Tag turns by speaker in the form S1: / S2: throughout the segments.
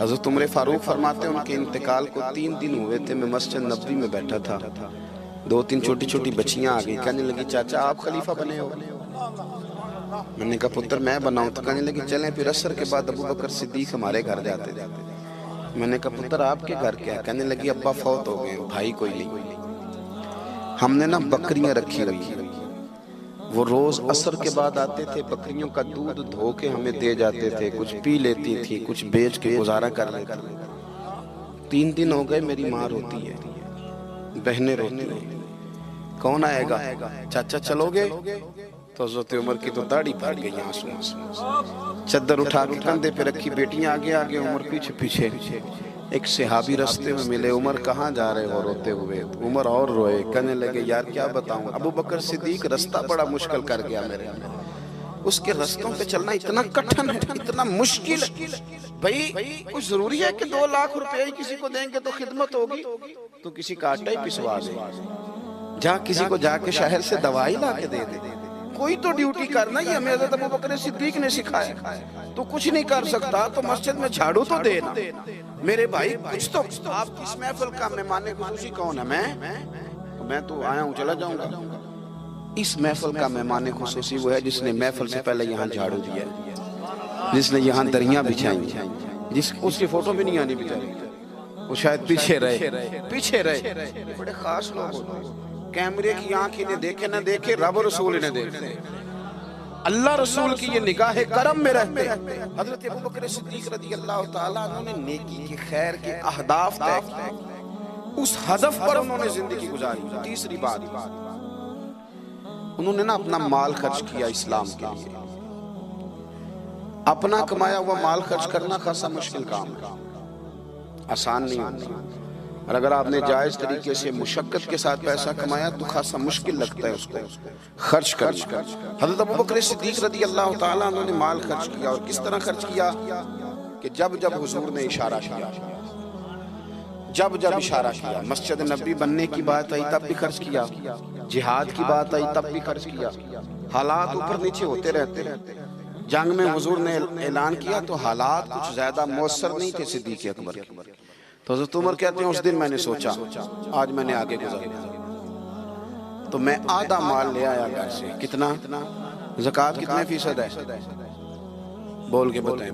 S1: حضرت عمر فاروق فرماتے ہیں ان کے انتقال کو 3 دن ہوئے تھے، میں مسجد نبوی میں بیٹھا تھا، 2-3 چھوٹی چھوٹی بچیاں آ گئی، کہنے لگی چاچا آپ خلیفہ بنے ہو؟ میں نے کہا پتر میں بناؤں؟ تو کہنے لگی چلیں پھر عصر کے بعد ابو بکر صدیق ہمارے گھر جاتے تھے۔ میں نے کہا پتر آپ کے گھر کیا ہے؟ کہنے لگی ابا فوت ہو گئے، بھائی کوئی نہیں، ہم نے نا بکریاں رکھی ہوئی ہیں، وہ روز عصر کے بعد آتے تھے، بکریوں کا دودھ دھو کے ہمیں دے جاتے تھے، کچھ پی لیتی تھی، کچھ بیچ کے گزارا کر لیتی۔ 3 دن ہو گئے، میری ماں روتی ہے، بہنیں روتی ہیں، کون آئے گا؟ چاچا چلو گے؟ تو حضرت عمر کی تو داڑھی بھر گئی آنسوں سے، چادر اٹھا کے کندھے پہ رکھی، بیٹیاں آگے آگے، عمر پیچھے پیچھے۔ ایک صحابی رستے میں ملے، عمر کہاں جا رہے ہو روتے ہوئے؟ عمر اور روئے، کہنے لگے یار کیا بتاؤں، ابو بکر صدیق رستہ بڑا مشکل کر گیا میرے، اس کے رستوں پہ چلنا اتنا کٹھن ہے، اتنا مشکل ہے۔ بھئی کچھ ضروری ہے کہ 2 لاکھ روپے کسی کو دیں گے تو خدمت ہوگی؟ تو کسی کا آٹا ہی پسوا دے، جا کسی کو جا کے شہر سے دوائی لا کے دے دے، کوئی تو ڈیوٹی کرنا، یہ ہمیں حضرت ابو بکر صدیق نے سکھایا۔ تو کچھ نہیں کر سکتا تو مسجد میں جھاڑو تو دینا میرے بھائی، کچھ تو۔ آپ کی اس محفل کا مہمان خصوصی کون ہے؟ میں تو آیا ہوں چلا جاؤں گا۔ اس محفل کا مہمان خصوصی وہ ہے جس نے محفل سے پہلے یہاں جھاڑو دیا، جس نے یہاں دریاں بچھائیں، اس کی فوٹو بھی نہیں آنی بیچاری، وہ شاید پیچھے رہے۔ بڑے خاص لوگ ہوتے ہیں، کیمرے کی آنکھ انہیں دیکھے نہ دیکھے، رب رسول انہیں دیکھتے، اللہ رسول کی یہ نگاہ کرم میں رہتے۔ حضرت ابو بکر صدیق رضی اللہ تعالیٰ عنہ نے نیکی کے خیر کے اہداف طے کیے، اس ہدف پر انہوں نے زندگی گزاری۔ تیسری بات، انہوں نے نا اپنا مال خرچ کیا اسلام کے لیے۔ اپنا کمایا ہوا مال خرچ کرنا خاصا مشکل کام ہے، آسان نہیں ہوتا، اور اگر آپ نے جائز طریقے سے مشقت کے ساتھ پیسہ کمایا تو خاصا مشکل لگتا ہے اس کو خرچ کرنا۔ حضرت ابو بکر صدیق رضی اللہ تعالیٰ عنہ نے مال خرچ کیا، اور کس طرح خرچ کیا کہ جب حضور نے اشارہ کیا، جب اشارہ کیا، مسجد نبوی بننے کی بات آئی تب بھی خرچ کیا، جہاد کی بات آئی تب بھی خرچ کیا۔ حالات اوپر نیچے ہوتے رہتے، جنگ میں حضور نے اعلان کیا تو حالات کچھ زیادہ مؤثر نہیں تھے صدیق اکبر کے۔ تو حضرت عمر کہتے ہیں اس دن میں نے سوچا آج میں نے آگے گزارا، تو میں آدھا مال لے آیا گھر سے۔ کتنا؟ زکوٰۃ کتنے فیصد ہے؟ بول کے بتائیں،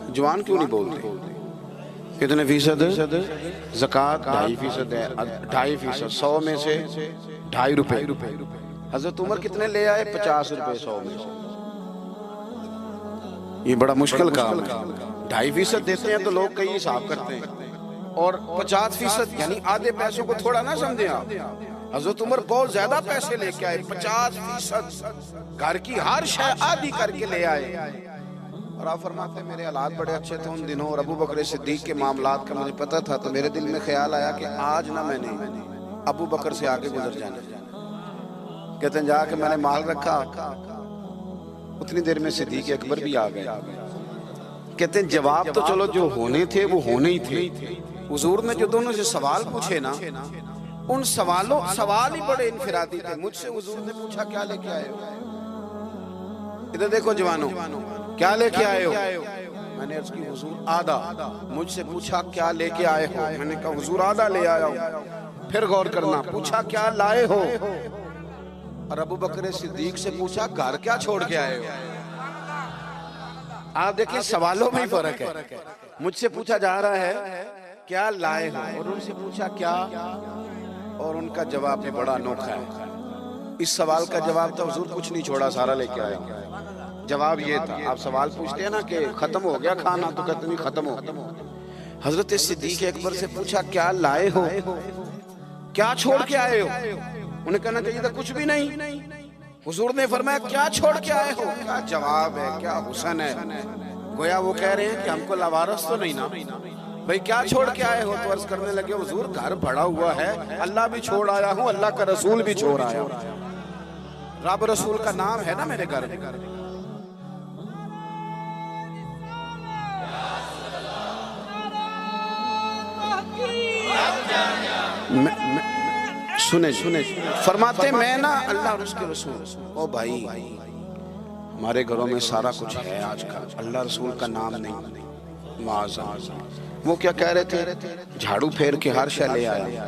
S1: جوان کیوں نہیں بولتے؟ کتنے فیصد؟ زکوٰۃ 2.5% ہے، 2.5%، 100 میں سے 2.5 روپے۔ حضرت عمر کتنے لے آئے؟ 50 روپے 100 میں سے۔ یہ بڑا مشکل کام ہے، 2.5% دیتے ہیں تو لوگ کئی حساب کرتے ہیں، اور 50% یعنی آدھے پیسوں کو تھوڑا نہ سمجھیں آپ۔ حضرت عمر بہت زیادہ پیسے لے کے آئے، 50%، گھر کی ہر شے آدھی کر کے لے آئے۔ اور آپ فرماتے ہیں میرے حالات بڑے اچھے تھے ان دنوں، اور ابو بکر صدیق کے معاملات کا مجھے پتہ تھا، تو میرے دل میں خیال آیا کہ آج نہ میں نے ابو بکر سے آگے گزر جانا۔ کہتے ہیں جا کے میں نے مال رکھا، اتنی دیر میں صدیق اکبر بھی آ گئے۔ کہتے ہیں جواب تو چلو جو ہونے تھے وہ ہونے ہی تھے۔ حضور نے جو دونوں سے سوال پوچھے نا، ان سوال ہی بڑے انفرادی تھے۔ مجھ سے حضور نے پوچھا کیا لے کے آئے ہو؟ ادھر دیکھو جوانوں، کیا لے کے آئے ہو؟ میں نے عرض کی حضور آدھا۔ مجھ سے پوچھا کیا لے کے آئے ہو؟ میں نے کہا حضور آدھا لے آیا ہوں۔ پھر غور کرنا، پوچھا کیا لائے ہو؟ اور ابو بکر صدیق سے پوچھا گھر کیا چھوڑ کے آئے ہو؟ آپ دیکھیں سوالوں میں ہی فرق ہے۔ مجھ سے پوچھا جا رہا ہے کیا لائے ہو، اور ان سے پوچھا کیا، اور ان کا جواب بھی بڑا انوکھا ہے۔ اس سوال کا جواب تھا حضور کچھ نہیں چھوڑا، سارا لے کے آئے۔ جواب یہ تھا، آپ سوال پوچھتے ہیں نا کہ ختم ہو گیا کھانا، تو کہتے نہیں ختم ہو گیا۔ حضرت صدیق اکبر سے پوچھا کیا لائے ہو، کیا چھوڑ کے آئے ہو؟ انہیں کہنا چاہیے تھا کچھ بھی نہیں۔ حضور نے فرمایا کیا چھوڑ کے آئے ہو؟ کیا جواب ہے، کیا حسن ہے۔ گویا وہ کہہ رہے ہیں کہ ہم کو لاوارث تو نہیں نا بھئی، کیا چھوڑ کے آئے ہو؟ تو عرض کرنے لگے حضور گھر بڑا ہوا ہے، اللہ بھی چھوڑ آیا ہوں، اللہ کا رسول بھی چھوڑ آیا ہوں، رب رسول کا نام ہے نا میرے گھر میں۔ سنے فرماتے میں نا اللہ اور اس کے رسول، او بھائی ہمارے گھروں میں سارا کچھ ہے آج کل، اللہ رسول کا نام نہیں۔ معاذ وہ کیا کہہ رہے تھے؟ جھاڑو پھیر کے ہر شے لے آیا،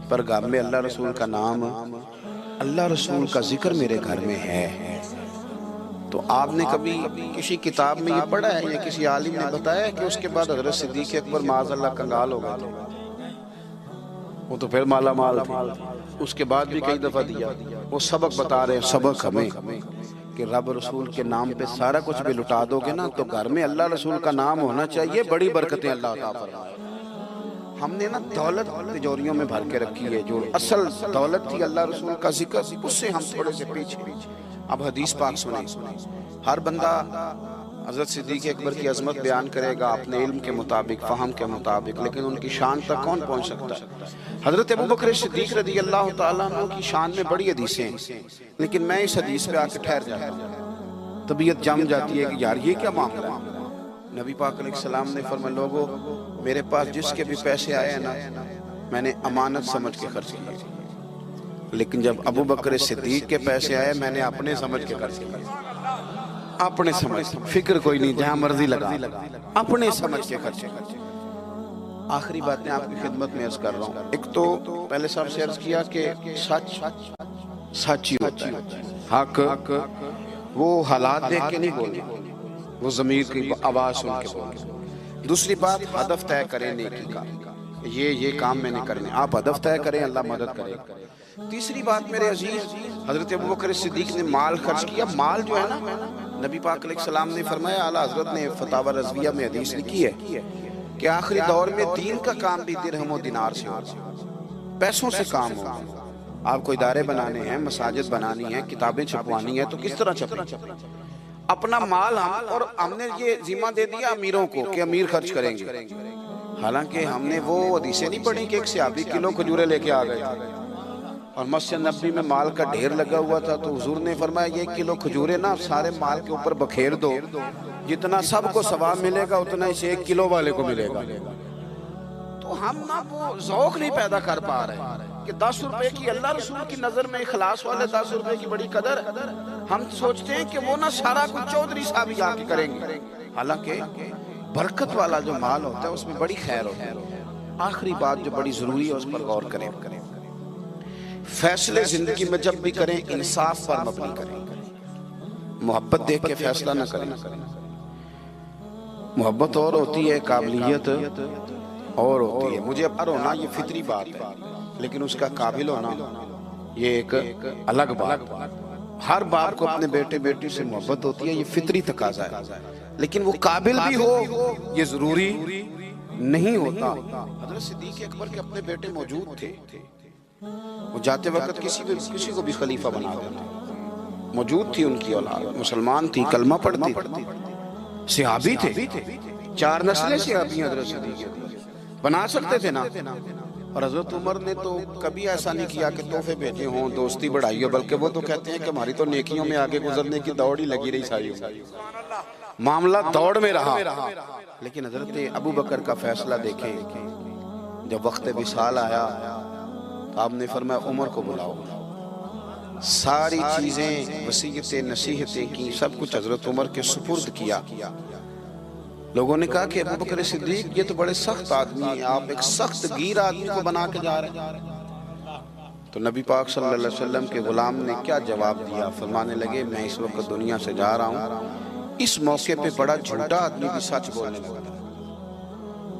S1: پر گھر میں اللہ رسول کا نام، اللہ رسول کا ذکر میرے گھر میں ہے۔ تو آپ نے کبھی کسی کتاب میں یہ پڑھا ہے یا کسی عالم نے بتایا ہے کہ اس کے بعد حضرت صدیق اکبر معاذ اللہ کنگال ہو گئے تھے؟ وہ تو پھر مالا مال تھے، اس کے بعد بھی کئی دفعہ دیا۔ وہ سبق بتا رہے ہیں، سبق ہمیں کہ رب رسول کے نام پہ سارا کچھ بھی لٹا دو گے نا تو گھر میں اللہ رسول کا نام ہونا چاہیے، بڑی برکتیں اللہ عطا فرمائے۔ ہم نے نا دولت تجوریوں میں بھر کے رکھی ہے، جو اصل دولت تھی اللہ رسول کا ذکر، اس سے ہم تھوڑے سے پیچھے۔ اب حدیث پاک سنیں، ہر بندہ حضرت صدیق اکبر کی عظمت بیان کرے گا اپنے علم کے مطابق، فہم کے مطابق، لیکن ان کی شان تک کون پہنچ سکتا ہے؟ حضرت ابوبکر صدیق رضی اللہ تعالیٰ عنہ کی شان میں بڑی حدیثیں ہیں، لیکن میں اس حدیث پہ آ کے ٹھہر جاتا ہوں، طبیعت جم جاتی ہے کہ یار یہ کیا معاملہ ہے۔ نبی پاک علیہ السلام نے فرمایا، لوگوں میرے پاس جس کے بھی پیسے آئے ہیں نا میں نے امانت سمجھ کے خرچ کیے، لیکن جب ابوبکر صدیق کے پیسے آئے میں نے اپنے سمجھ کے خرچ کیے، اپنے سمجھ، فکر کوئی نہیں، جہاں مرضی لگا، اپنے سمجھ کے خرچ۔ آخری باتیں آپ کی خدمت میں عرض کر رہا ہوں۔ ایک تو پہلے صاحب سے عرض کیا کہ سچ سچ ہی ہوتا ہے، حق وہ حالات دیکھ کے نہیں بولنا، وہ ضمیر کی آواز سن کے بولنا۔ دوسری بات، ہدف طے کریں نیکی کا، یہ کام میں نے کرنے، آپ ہدف طے کریں، اللہ مدد کرے۔ تیسری بات میرے عزیز، حضرت ابوبکر صدیق نے مال خرچ کیا۔ مال جو ہے نا، نبی پاک علیہ السلام نے فرمایا، اعلیٰ حضرت نے فتاوی رضویہ میں حدیث لکھی ہے کہ آخری دور میں دین کا کام بھی درہم و دینار سے ہوگا، پیسوں سے کام ہوگا۔ آپ کو ادارے بنانے ہیں، مساجد بنانی ہیں، کتابیں چھپوانی ہیں، تو کس طرح چھپیں؟ اپنا مال اور ہم نے یہ ذمہ دے دیا امیروں کو کہ امیر خرچ کریں گے، حالانکہ ہم نے وہ حدیثیں نہیں پڑھی کہ ایک صحابی کلو کھجورے لے کے آ گئے تھے اور مسجد نبوی میں مال کا ڈھیر لگا ہوا تھا، تو حضور نے فرمایا یہ کلو کھجورے نا سارے مال کے اوپر بکھیر دو، جتنا سب کو ثواب ملے گا اتنا اس ایک کلو والے کو ملے گا۔ تو ہم نا وہ ذوق نہیں پیدا کر پا رہے کہ 10 روپے کی اللہ رسول کی نظر میں اخلاص والے 10 روپے کی بڑی قدر، ہم سوچتے ہیں کہ وہ نا سارا کچھ چودھری صاحب ہی آ کے کریں گے، حالانکہ برکت والا جو مال ہوتا ہے اس میں بڑی خیر ہوتی ہے۔ آخری بات جو بڑی ضروری ہے اس پر غور کریں، فیصلے زندگی میں جب بھی کریں انصاف پر مبنی کریں، محبت دیکھ کے فیصلہ نہ کریں۔ محبت اور ہوتی ہے، قابلیت اور ہوتی ہے، مجھے اب ہونا یہ فطری بات ہے، لیکن اس کا قابل ہونا یہ ایک الگ بات۔ ہر باپ کو اپنے بیٹے بیٹی سے محبت ہوتی ہے، یہ فطری تقاضا ہے، لیکن وہ قابل بھی ہو یہ ضروری نہیں ہوتا۔ حضرت صدیق اکبر کے اپنے بیٹے موجود تھے، وہ جاتے وقت کسی کو بھی خلیفہ بنا دیتے، موجود تھی ان کی اولاد، مسلمان تھی، کلمہ پڑھتی، صحابی تھے، 4 نسلیں صحابی حضرت صدیق بنا سکتے تھے نا۔ اور حضرت عمر نے تو کبھی ایسا نہیں کیا کہ تحفے بھیجے ہوں، دوستی بڑھائی ہو، بلکہ وہ تو کہتے ہیں کہ ہماری تو نیکیوں میں آگے گزرنے کی دوڑ ہی لگی رہی ساری، معاملہ دوڑ میں رہا۔ لیکن حضرت ابوبکر کا فیصلہ دیکھیں، جب وقت وصال آیا تو آپ نے فرمایا عمر کو بلاؤ، ساری چیزیں وصیتیں نصیحتیں کی، سب کچھ حضرت عمر کے سپرد کیا۔ لوگوں نے کہا کہ ابوبکر صدیق یہ تو بڑے سخت آدمی ہیں، آپ ایک سخت گیر آدمی کو بنا کے جا رہے ہیں۔ تو نبی پاک صلی اللہ علیہ وسلم کے غلام نے کیا جواب دیا؟ فرمانے لگے میں اس وقت دنیا سے جا رہا ہوں، اس موقع پہ بڑا جھوٹا آدمی بھی سچ بولنے لگا،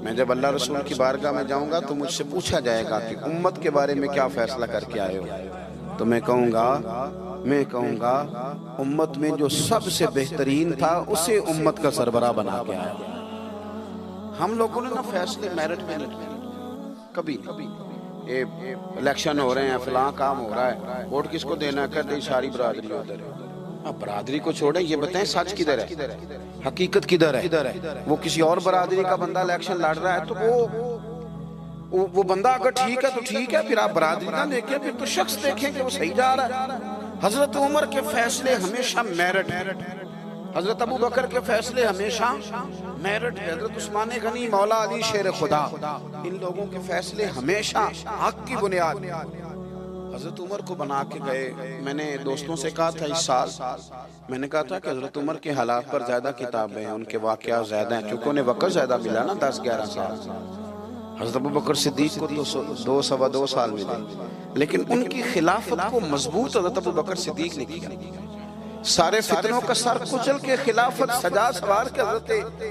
S1: میں جب اللہ رسول کی بارگاہ میں جاؤں گا تو مجھ سے پوچھا جائے گا کہ امت کے بارے میں کیا فیصلہ کر کے آئے ہو، تو میں کہوں گا امت میں جو سب سے بہترین تھا اسے امت کا سربراہ بنا کے آیا۔ ہم لوگوں نے نا فیصلے میرٹ میں نہیں کیے کبھی، الیکشن ہو رہے ہیں، فلاں کام ہو رہا ہے، ووٹ کس کو دینا ہے، کہتے ہیں ساری برادری ادھر ہے۔ اب برادری کو چھوڑیں، یہ بتائیں سچ کدھر ہے، حقیقت کدھر ہے؟ وہ کسی اور برادری کا بندہ الیکشن لڑ رہا ہے تو وہ بندہ اگر ٹھیک ہے تو ٹھیک ہے، پھر آپ برادری نہ دیکھیں، پھر تو شخص دیکھیں کہ وہ صحیح جا رہا ہے۔ حضرت عمر کے فیصلے ہمیشہ میرٹ ہے، حضرت ابوبکر کے فیصلے ہمیشہ میرٹ ہے، حضرت عثمان غنی، مولا علی شیر خدا، ان لوگوں کے فیصلے ہمیشہ حق کی بنیاد۔ حضرت عمر کو بنا کے گئے. میں نے دوستوں سے کہا تھا اس سال میں نے کہا تھا کہ حضرت عمر کے حالات پر زیادہ کتابیں ہیں, ان کے واقعات زیادہ ہیں, چونکہ انہیں وقت زیادہ ملا نا 10-11 سال. حضرت ابوبکر صدیق کو تو 2 سال ملے, لیکن ان کی خلافت کو مضبوط حضرت ابوبکر صدیق نے کیا. سارے فتنوں کا سر کچل کے خلافت سجا سوار کے حضرت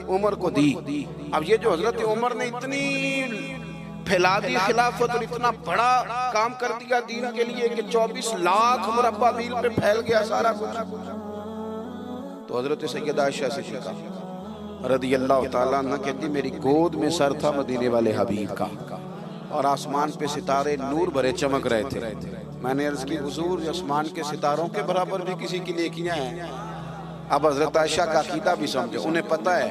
S1: عمر کو دی. اب یہ جو حضرت عمر نے اتنی پھیلا دی خلافت اور اتنا بڑا کام کر دیا دین کے لیے کہ 24 لاکھ مربع میل پہ پھیل گیا سارا کچھ, تو حضرت سیدہ عائشہ صدیقہ رضی اللہ تعالیٰ عنہ کہتی میری گود میں سر تھا مدینے والے حبیب کا, اور آسمان پہ ستارے نور بھرے چمک رہے تھے. میں نے عرض کی حضور آسمان کے ستاروں کے برابر بھی کسی کی نیکیاں ہیں. اب حضرت عائشہ کا عقیدہ بھی سمجھو, انہیں پتہ ہے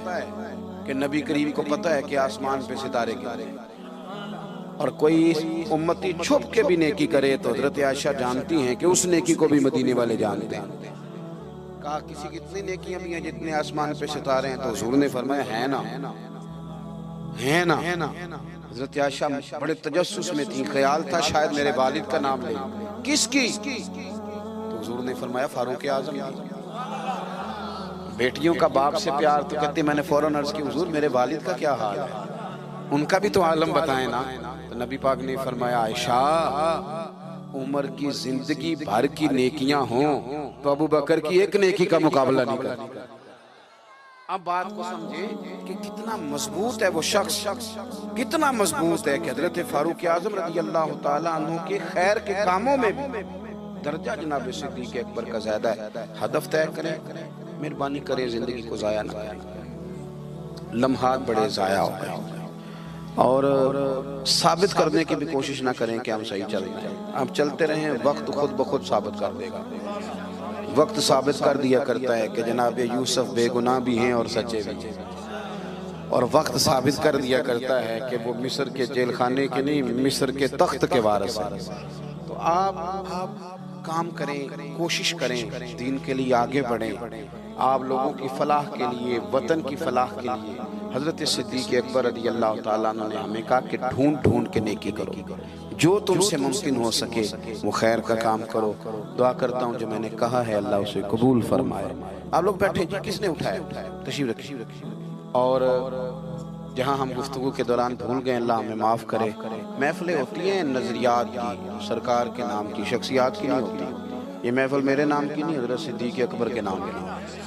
S1: کہ نبی کریم کو پتہ ہے کہ آسمان پہ ستارے گرے, اور کوئی امتی چھپ کے بھی نیکی کرے تو حضرت عائشہ جانتی ہیں کہ اس نیکی کو بھی مدینے والے جانتے ہیں. کہا کسی کی اتنی نیکیاں بھی ہیں جتنے آسمان پہ ستارے ہیں, تو حضور نے فرمایا ہے نا. حضرت عائشہ بڑے تجسس میں تھی, خیال تھا شاید میرے والد کا نام لے. کس کی؟ تو حضور نے فرمایا فاروق اعظم کی. بیٹیوں کا باپ سے پیار, تو کہتے میں نے فوراً عرض کی حضور میرے والد کا کیا حال ہے, ان کا بھی تو عالم بتائیں نا. تو نبی پاک نے فرمایا عائشہ عمر کی زندگی بھر کی نیکیاں ہوں تو ابو بکر کی ایک نیکی کا مقابلہ نہیں کرتی. اب بات کو سمجھے کہ کتنا مضبوط ہے وہ شخص, کتنا مضبوط ہے کہ حضرت فاروق اعظم رضی اللہ تعالیٰ عنہ کے خیر کے کاموں میں بھی درجہ جناب صدیق اکبر کا زیادہ ہے. ہدف طے کریں, مہربانی کریں زندگی کو ضائع نہ کریں. لمحات بڑے ضائع ہو گئے, اور ثابت کرنے کی بھی کوشش نہ کریں کہ ہم صحیح چل رہے ہیں. آپ چلتے رہیں, وقت خود بخود ثابت کر دے گا. وقت ثابت کر دیا کرتا ہے کہ جناب یوسف بے گناہ بھی ہیں اور سچے بھی ہیں, اور وقت ثابت کر دیا کرتا ہے کہ وہ مصر کے جیل خانے کے نہیں مصر کے تخت کے وارث ہیں. تو آپ کام کریں, کوشش کریں, دین کے لیے آگے بڑھیں. آپ لوگوں کی فلاح کے لیے, وطن کی فلاح کے لیے حضرت صدیق اکبر رضی اللہ تعالیٰ عنہ نے ہمیں کہا کہ ڈھونڈ کے نیکی کرو, جو تم سے ممکن ہو سکے وہ خیر کا کام کرو. دعا کرتا ہوں جو میں نے کہا ہے اللہ اسے قبول فرمائے. آپ لوگ بیٹھے جی, کس نے اٹھایا؟ تشریف رکھیے. اور جہاں ہم گفتگو کے دوران بھول گئے اللہ ہمیں معاف کرے. محفلیں ہوتی ہیں نظریات کی, سرکار کے نام کی, شخصیات کی نہیں ہوتی. یہ محفل میرے نام کی نہیں, حضرت صدیق اکبر کے نام کی.